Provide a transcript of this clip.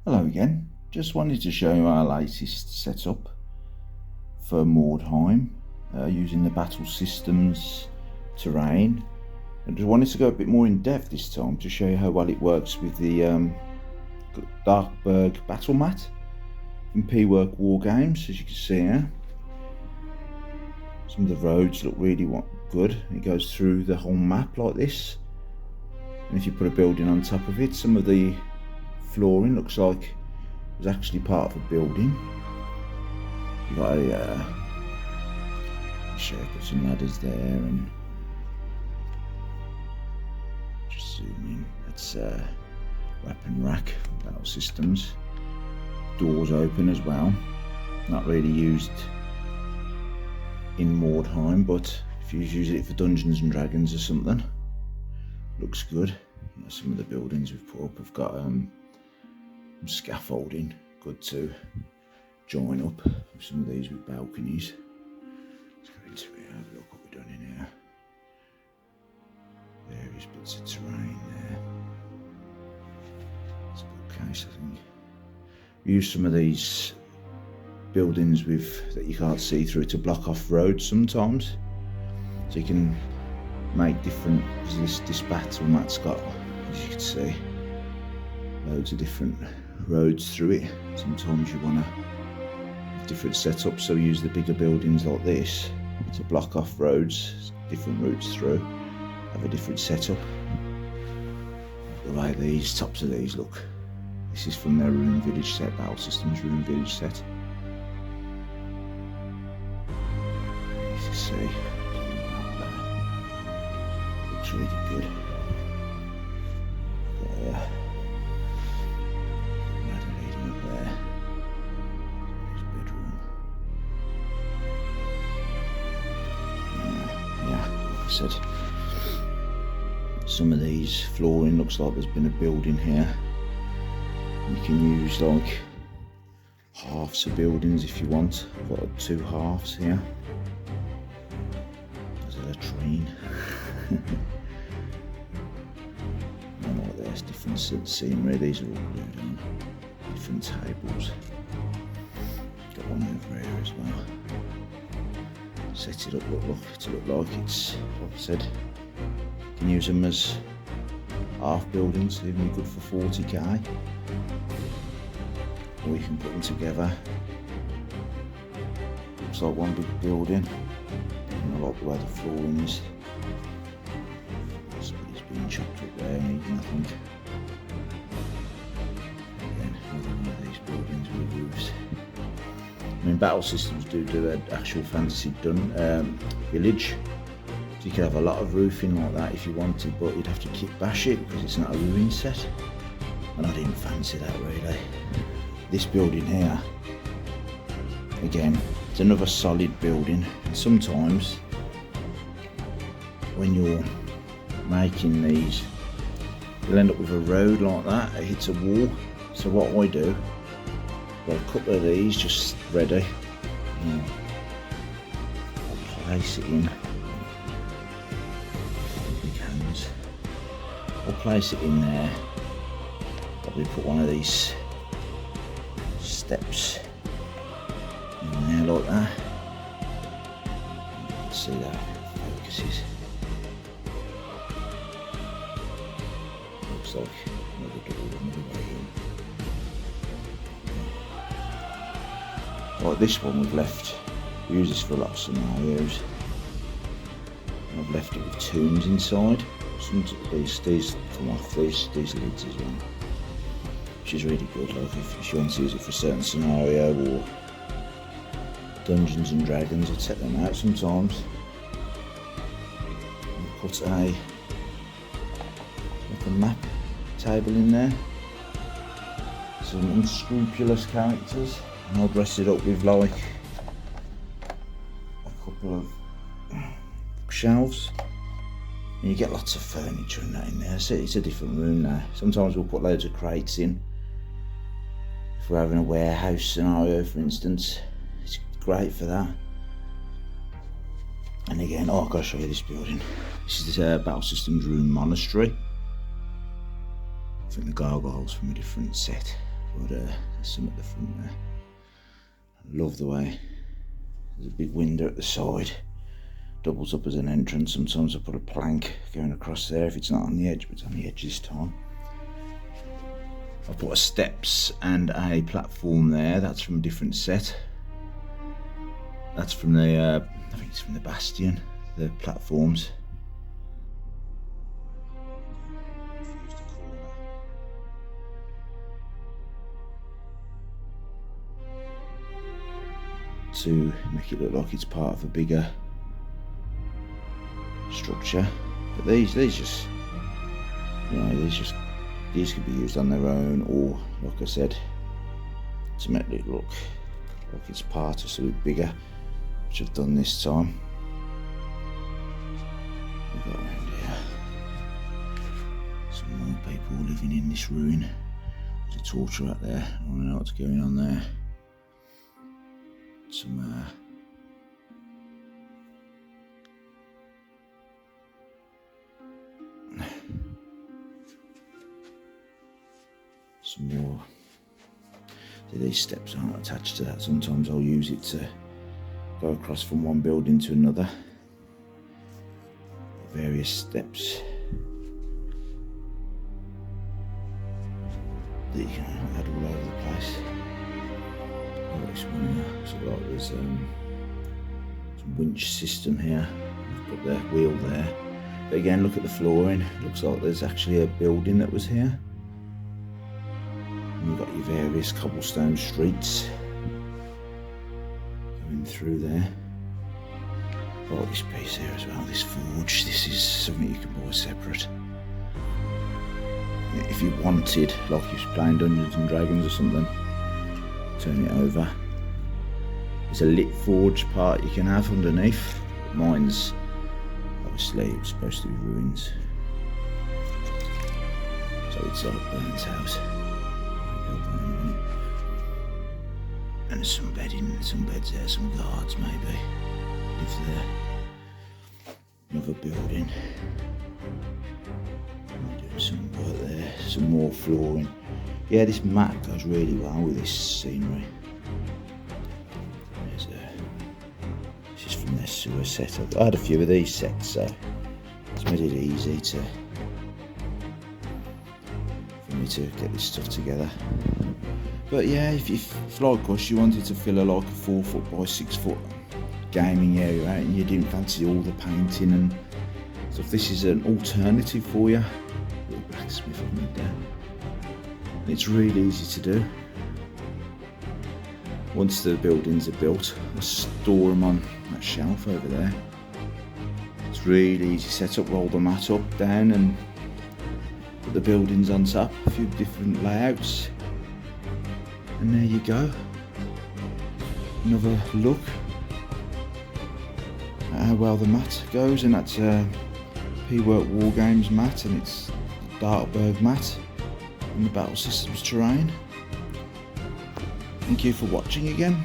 Hello again, just wanted to show you our latest setup for Mordheim using the Battle Systems terrain. I just wanted to go a bit more in depth this time to show you how well it works with the Darkberg Playmat from PWorkWarGames. As you can see here, some of the roads look really good. It goes through the whole map like this, and if you put a building on top of it, some of the flooring looks like it was actually part of a building. You've got a put some ladders there, and just zoom in. That's weapon rack, Battle Systems. Doors open as well. Not really used in Mordheim, but if you use it for Dungeons and Dragons or something, looks good. Some of the buildings we've put up have got scaffolding, good to join up. Some of these with balconies. Let's go into it, have a look what we've done in here. Various bits of terrain there. It's a bookcase, I think. We use some of these buildings that you can't see through to block off roads sometimes, so you can make different. This battle mat's got, as you can see, loads of different roads through it. Sometimes you want to have different setups, so we use the bigger buildings like this to block off roads, different routes through, have a different setup. The way these tops of these look, this is from their Room Village set, Battle Systems Room Village set. As you see, looks really good. There. Said, some of these flooring looks like there's been a building here. You can use like halves of buildings if you want. I've got two halves here. There's a latrine. And like there's different scenery. These are all glued on. Different tables. Got one over here as well. Set it up to look like it's, like I said, you can use them as half buildings, even good for 40k, or you can put them together. Looks like one big building, and I like the way the flooring is. Somebody's been chopped up there, even, I think. Again, another one of these buildings with roofs. I mean, Battle Systems do an actual fantasy village, so you could have a lot of roofing like that if you wanted, but you'd have to kit bash it because it's not a ruin set, and I didn't fancy that really. This building here, again, it's another solid building, and sometimes when you're making these, you'll end up with a road like that, it hits a wall. So what I do, got a couple of these just ready. I'll place it in. Big hands. I'll place it in there. Probably put one of these steps in there like that. Let's see that focuses. Looks like another door, another way in. Like this one we've left, we use this for a lot of scenarios. And I've left it with tombs inside. Some of these come off these lids as well, which is really good. Like if you want to use it for a certain scenario or Dungeons and Dragons, I'd set them out sometimes. And put like a map table in there. Some unscrupulous characters. And I'll dress it up with like a couple of shelves, and you get lots of furniture and that in there. So it's a different room now. Sometimes we'll put loads of crates in if we're having a warehouse scenario, for instance. It's great for that. And again, I've got to show you this building. This is the Battle Systems Room Monastery. I think the gargoyles from a different set. But there's some at the front there. I love the way there's a big window at the side. Doubles up as an entrance. Sometimes I put a plank going across there if it's not on the edge, but it's on the edge this time. I've put steps and a platform there. That's from a different set. That's from the, I think it's from the Bastion, the platforms. To make it look like it's part of a bigger structure, but these just, you know, these could be used on their own, or like I said, to make it look like it's part of something bigger, which I've done this time. We've got around here some more people living in this ruin. There's a torture out there. I don't know what's going on there. Some more. So these steps aren't attached to that. Sometimes I'll use it to go across from one building to another. Various steps that you can add all over the place. Oh, this one here. So like there's some winch system here. I've got the wheel there. But again, look at the flooring. Looks like there's actually a building that was here. And you've got your various cobblestone streets going through there. Oh, this piece here as well, this forge. This is something you can buy separate. If you wanted, like you're playing Dungeons and Dragons or something, turn it over. There's a lit forge part you can have underneath. Mine's obviously it's supposed to be ruins, so it's like Burns' house. And there's some bedding, some beds there, some guards maybe live there. Another building. Doing some work there, some more flooring. Yeah, this map goes really well with this scenery. This is from their sewer set. I had a few of these sets, so it's made it easy for me to get this stuff together. But yeah, if like us, you wanted to fill like a 4 foot by 6 foot gaming area out and you didn't fancy all the painting and stuff, this is an alternative for you. Little blacksmith I've made there. It's really easy to do. Once the buildings are built, I store them on that shelf over there. It's really easy to set up, roll the mat up, down and put the buildings on top, a few different layouts. And there you go. Another look at how well the mat goes, and that's PWorkWarGames mat, and it's Darkberg mat in the Battle Systems terrain. Thank you for watching again.